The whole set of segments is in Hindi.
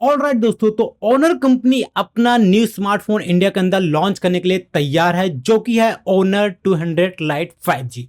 ऑलराइट दोस्तों, तो ओनर कंपनी अपना न्यू स्मार्टफोन इंडिया के अंदर लॉन्च करने के लिए तैयार है, जो कि है ओनर 200 लाइट 5G।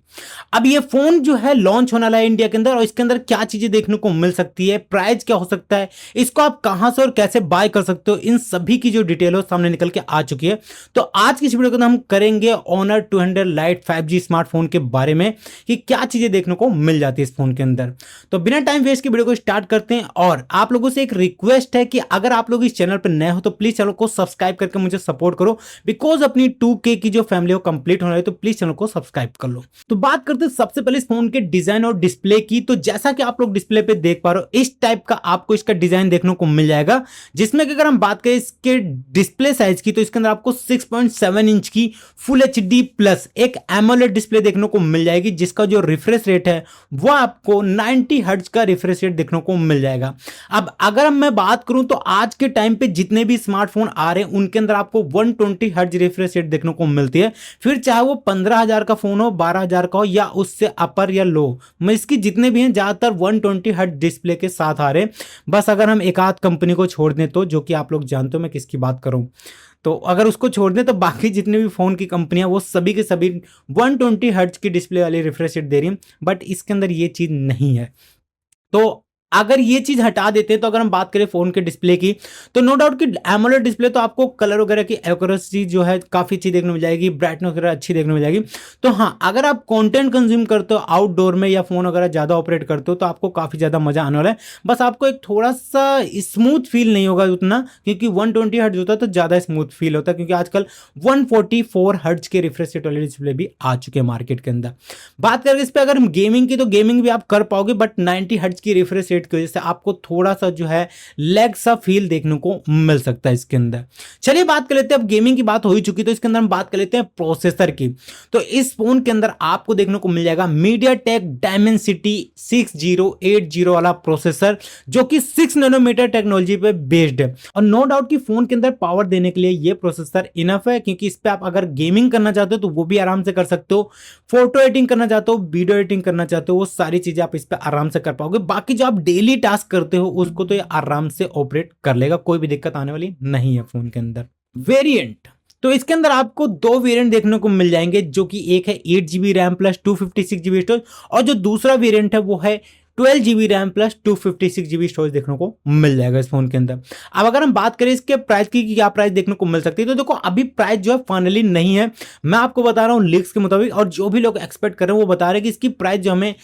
अब ये फोन जो है लॉन्च होने वाला है इंडिया के अंदर, और इसके अंदर क्या चीजें देखने को मिल सकती है, प्राइस क्या हो सकता है, इसको आप कहां से और कैसे बाय कर सकते हो, इन सभी की जो डिटेल हो सामने निकल के आ चुकी है। तो आज की इस वीडियो के अंदर हम करेंगे ओनर 200 लाइट 5G स्मार्टफोन के बारे में कि क्या चीजें देखने को मिल जाती है इस फोन के अंदर। तो बिना टाइम वेस्ट के वीडियो को स्टार्ट करते हैं, और आप लोगों से एक रिक्वेस्ट है कि अगर आप लोग इस चैनल पर नए हो तो प्लीज चैनल को सब्सक्राइब करके मुझे सपोर्ट करो, बिकॉज अपनी 2K की जो फैमिली हो कंप्लीट होने वाली है, तो प्लीज चैनल को सब्सक्राइब कर लो। तो बात करते हैं सबसे पहले इस फोन के डिजाइन और डिस्प्ले की। तो जैसा कि आप लोग डिस्प्ले पे देख पा रहे हो, इस टाइप का आपको इसका डिजाइन देखने को मिल जाएगा, जिसमें कि अगर हम बात करें इसके डिस्प्ले साइज की, तो इसके अंदर आपको 6.7 इंच की फुल HD प्लस एक एमोलेड डिस्प्ले देखने को मिल जाएगी, जिसका जो रिफ्रेश रेट है वो आपको 90 हर्ट्ज का रिफ्रेश रेट देखने को मिल जाएगा। अब अगर मैं बात करूं तो आज के टाइम पे जितने भी स्मार्टफोन आ रहे हैं उनके अंदर आपको 120 हर्ट्ज रिफ्रेश रेट देखने को मिलती है, फिर चाहे वो 15,000 का फोन हो, 12,000 का हो, या उससे अपर या लो। मैं इसकी जितने भी हैं ज्यादातर 120 हर्ट्ज डिस्प्ले के साथ आ रहे हैं। बस अगर हम एक आध कंपनी को छोड़ दें तो, जो कि आप लोग जानते हो मैं किसकी बात करूं, तो अगर उसको छोड़ दें तो बाकी जितने भी फोन की कंपनियां वो सभी के सभी 120 हर्ट्ज की डिस्प्ले वाली रिफ्रेश रेट दे रही हैं, बट इसके अंदर ये चीज नहीं है। तो अगर ये चीज हटा देते हैं, तो अगर हम बात करें फोन के डिस्प्ले की, तो नो डाउट कि एमोलेड डिस्प्ले तो आपको कलर वगैरह की एक्यूरेसी जो है काफी अच्छी देखने को मिल जाएगी, ब्राइटनेस वगैरह अच्छी देखने को मिल जाएगी। तो हाँ, अगर आप कंटेंट कंज्यूम करते हो आउटडोर में या फोन वगैरह ज्यादा ऑपरेट करते हो, तो आपको काफी ज्यादा मजा आने वाला है। बस आपको एक थोड़ा सा स्मूथ फील नहीं होगा उतना, क्योंकि 120 हर्ट्ज होता है तो ज्यादा स्मूथ फील होता है, क्योंकि आजकल 144 हर्ट्ज के रिफ्रेश रेट वाले डिस्प्ले भी आ चुके हैं मार्केट के अंदर। बात करें इस पे अगर हम गेमिंग की, तो गेमिंग भी आप कर पाओगे, बट 90 हर्ट्ज की रिफ्रेश रेट की वजह से आपको थोड़ा सा जो है लैग सा फील देखने को मिल सकता है इसके अंदर। चलिए बात कर लेते हैं, अब गेमिंग की बात हो ही चुकी, तो इसके अंदर हम बात कर लेते हैं प्रोसेसर की। तो इस फोन के अंदर आपको देखने को मिल जाएगा मीडियाटेक डायमेंसिटी 6080 वाला प्रोसेसर, जो कि 6 नैनोमीटर टेक्नोलॉजी पे बेस्ड है। और नो डाउट कि फोन के अंदर पावर देने के लिए ये प्रोसेसर इनफ है, क्योंकि इस पे आप अगर गेमिंग करना चाहते हो तो वो भी आराम से कर सकते हो, फोटो एडिटिंग करना चाहते हो, वीडियो एडिटिंग करना चाहते हो, वो सारी चीजें आप इस पे आराम से कर पाओगे। बाकी जो आप डेली टास्क करते हो उसको तो ये आराम से ऑपरेट कर लेगा, कोई भी दिक्कत आने वाली नहीं है फोन के अंदर। वेरिएंट, तो इसके अंदर आपको दो वेरिएंट देखने को मिल जाएंगे, जो कि एक है 8GB RAM plus 256GB storage, और जो दूसरा वेरिएंट है वो है 12GB RAM plus 256GB storage देखने को मिल जाएगा इस फोन के अंदर। अब अगर हम बात करें इसके प्राइस की कि क्या प्राइस देखने को मिल सकती है, तो देखो अभी प्राइस जो है फाइनली नहीं है, मैं आपको बता रहा हूं लीक्स के मुताबिक, और जो भी लोग एक्सपेक्ट कर रहे हैं वो बता रहे हैं कि इसकी प्राइस जो हमें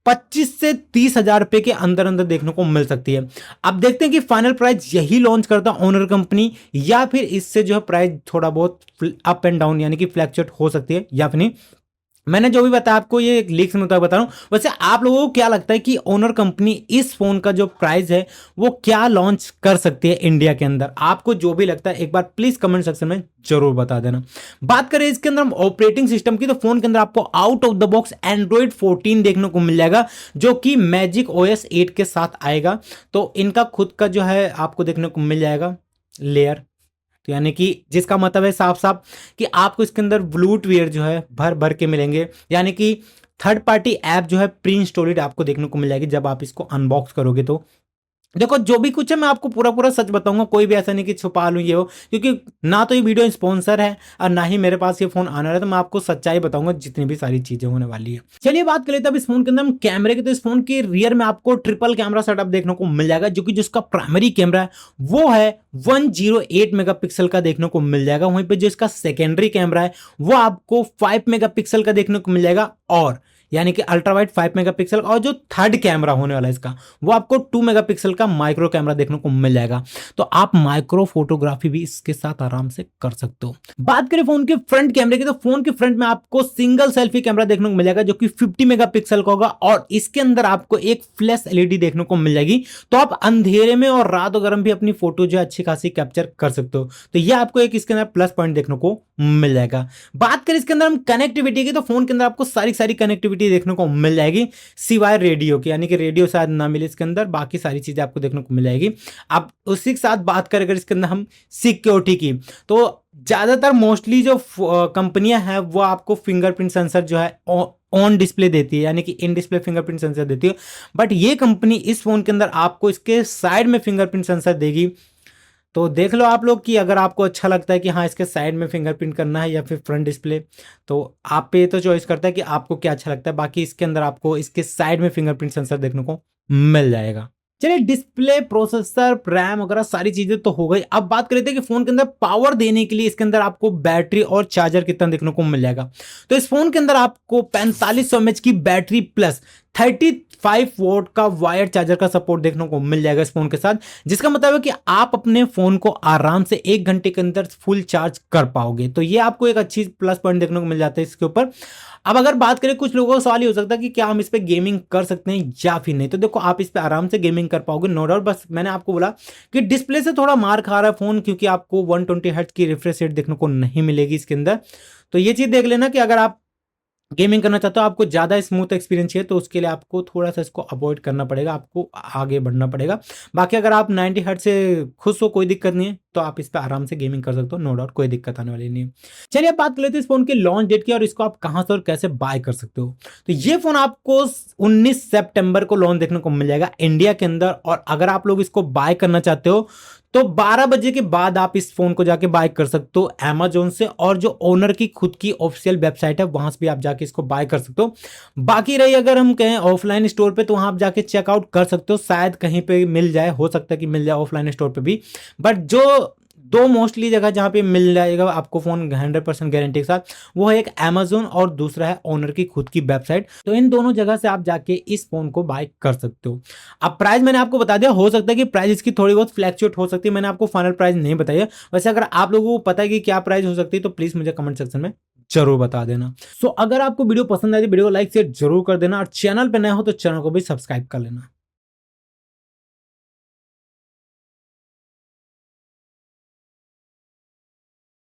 25 से 30,000 रुपए के अंदर अंदर देखने को मिल सकती है। अब देखते हैं कि फाइनल प्राइस यही लॉन्च करता ओनर कंपनी, या फिर इससे जो है प्राइस थोड़ा बहुत अप एंड डाउन यानी कि फ्लैक्चुएट हो सकती है या फिर नहीं। मैंने जो भी बताया आपको ये एक लीक्स में मुताबिक बता रहा हूं। वैसे आप लोगों को क्या लगता है कि ओनर कंपनी इस फोन का जो प्राइस है वो क्या लॉन्च कर सकती है इंडिया के अंदर? आपको जो भी लगता है एक बार प्लीज कमेंट सेक्शन में जरूर बता देना। बात करें इसके अंदर हम ऑपरेटिंग सिस्टम की, तो फोन के अंदर आपको out of the box Android 14 देखने को मिल जाएगा, जो कि मैजिक OS 8 के साथ आएगा। तो इनका खुद का जो है आपको देखने को मिल जाएगा लेयर, तो यानी कि जिसका मतलब है साफ साफ कि आपको इसके अंदर ब्लूटवेयर जो है भर भर के मिलेंगे, यानी कि थर्ड पार्टी ऐप जो है प्री इंस्टॉल्ड आपको देखने को मिल जाएगी जब आप इसको अनबॉक्स करोगे। तो देखो जो भी कुछ है मैं आपको पूरा पूरा सच बताऊंगा, कोई भी ऐसा नहीं कि छुपा लूं ये हो, क्योंकि ना तो ये वीडियो स्पॉन्सर है और ना ही मेरे पास ये फोन आने वाला है, तो मैं आपको सच्चाई बताऊंगा जितनी भी सारी चीजें होने वाली है। चलिए बात कर लेते हैं अब इस फोन के अंदर हम कैमरे की। तो इस फोन के रियर में आपको ट्रिपल कैमरा सेटअप देखने को मिल जाएगा, जो कि जिसका प्राइमरी कैमरा है वो है 108 मेगापिक्सल का देखने को मिल जाएगा। वहीं पे जो इसका सेकेंडरी कैमरा है वो आपको 5 मेगापिक्सल का देखने को मिल जाएगा, और यानी कि अल्ट्रा वाइड 5 मेगापिक्सल, और जो थर्ड कैमरा होने वाला है इसका वो आपको 2 मेगापिक्सल का माइक्रो कैमरा देखने को मिल जाएगा। तो आप माइक्रो फोटोग्राफी भी इसके साथ आराम से कर सकते हो। बात करें फोन के फ्रंट कैमरे की, तो फोन के फ्रंट में आपको सिंगल सेल्फी कैमरा देखने को मिल जाएगा, जो कि 50 मेगापिक्सल का होगा, और इसके अंदर आपको एक फ्लैश LED देखने को मिल जाएगी। तो आप अंधेरे में और रात वगैरह में भी अपनी फोटो जो है अच्छी खासी कैप्चर कर सकते हो। तो यह आपको एक इसके अंदर प्लस पॉइंट देखने को मिल जाएगा। बात करें इसके अंदर हम कनेक्टिविटी की, तो फोन के अंदर आपको सारी कनेक्टिविटी देखने को मिल जाएगी, सिवाय रेडियो की, यानी कि रेडियो शायद ना मिले इसके अंदर, बाकी सारी चीजें आपको देखने को मिल जाएगी। अब उसी के साथ बात करें अगर इसके अंदर हम सिक्योरिटी की, तो ज्यादातर मोस्टली जो कंपनियां हैं वो आपको फिंगरप्रिंट सेंसर जो है ऑन डिस्प्ले देती है, यानी कि इन डिस्प्ले फिंगरप्रिंट सेंसर देती है। बट ये कंपनी इस फोन के अंदर आपको इसके साइड में फिंगरप्रिंट सेंसर देगी। तो देख लो आप लोग कि अगर आपको अच्छा लगता है कि हाँ इसके साइड में फिंगरप्रिंट करना है या फिर फ्रंट डिस्प्ले, तो आप पे तो चॉइस करता है कि आपको क्या अच्छा लगता है। बाकी इसके अंदर आपको इसके साइड में फिंगरप्रिंट सेंसर देखने को मिल जाएगा। चलिए, डिस्प्ले, प्रोसेसर, रैम वगैरह सारी चीजें तो हो गई। अब बात कर लेते हैं कि फोन के अंदर पावर देने के लिए इसके अंदर आपको बैटरी और चार्जर कितना देखने को मिल जाएगा। तो इस फोन के अंदर आपको 4500 mAh की बैटरी प्लस 35 वोल्ट का वायर चार्जर का सपोर्ट देखने को मिल जाएगा इस फोन के साथ, जिसका मतलब है कि आप अपने फोन को आराम से 1 घंटे के अंदर फुल चार्ज कर पाओगे। तो ये आपको एक अच्छी प्लस पॉइंट देखने को मिल जाता है इसके ऊपर। अब अगर बात करें, कुछ लोगों का सवाल ये हो सकता है कि क्या हम इस पे गेमिंग कर सकते हैं या फिर नहीं। तो देखो, आप इस पे आराम से गेमिंग कर पाओगे, नो डाउट। बस मैंने आपको बोला कि डिस्प्ले से थोड़ा मार खा रहा है फोन, क्योंकि आपको 120 हर्ट्ज की रिफ्रेश रेट देखने को नहीं मिलेगी इसके अंदर। तो ये चीज देख लेना कि अगर आप गेमिंग करना चाहते हो, आपको ज्यादा स्मूथ एक्सपीरियंस चाहिए, तो उसके लिए आपको थोड़ा सा इसको अवॉइड करना पड़ेगा, आपको आगे बढ़ना पड़ेगा। बाकी अगर आप 90 हर्ट्ज से खुश हो, कोई दिक्कत नहीं है, तो आप इस पर आराम से गेमिंग कर सकते हो, नो डाउट, कोई दिक्कत आने वाली नहीं है। चलिए, अब बात कर लेते हैं इस फोन के लॉन्च डेट की और इसको आप कहां से और कैसे बाय कर सकते हो। तो ये फोन आपको 19 सितंबर को लॉन्च देखने को मिल जाएगा इंडिया के अंदर। और अगर आप लोग इसको बाय करना चाहते हो तो 12 बजे के बाद आप इस फोन को जाके बाय कर सकते हो Amazon से, और जो ओनर की खुद की ऑफिशियल वेबसाइट है वहां से भी आप जाके इसको बाय कर सकते हो। बाकी रही अगर हम कहें ऑफलाइन स्टोर पे, तो वहां आप जाके चेकआउट कर सकते हो, शायद कहीं पे मिल जाए, हो सकता है कि मिल जाए ऑफलाइन स्टोर पे भी। बट जो दो मोस्टली जगह जहां पे मिल जाएगा आपको फोन 100% गारंटी के साथ, वो है एक Amazon और दूसरा है ओनर की खुद की वेबसाइट। तो इन दोनों जगह से आप जाके इस फोन को बाय कर सकते हो। अब प्राइस मैंने आपको बता दिया, हो सकता है कि प्राइस इसकी थोड़ी बहुत फ्लैक्चुएट हो सकती है, मैंने आपको फाइनल प्राइस नहीं बताया। वैसे अगर आप लोगों को पता है कि क्या प्राइस हो सकती है, तो प्लीज मुझे कमेंट सेक्शन में जरूर बता देना। सो अगर आपको वीडियो पसंद आई तो वीडियो को लाइक शेयर जरूर कर देना, और चैनल पे नया हो तो चैनल को भी सब्सक्राइब कर लेना।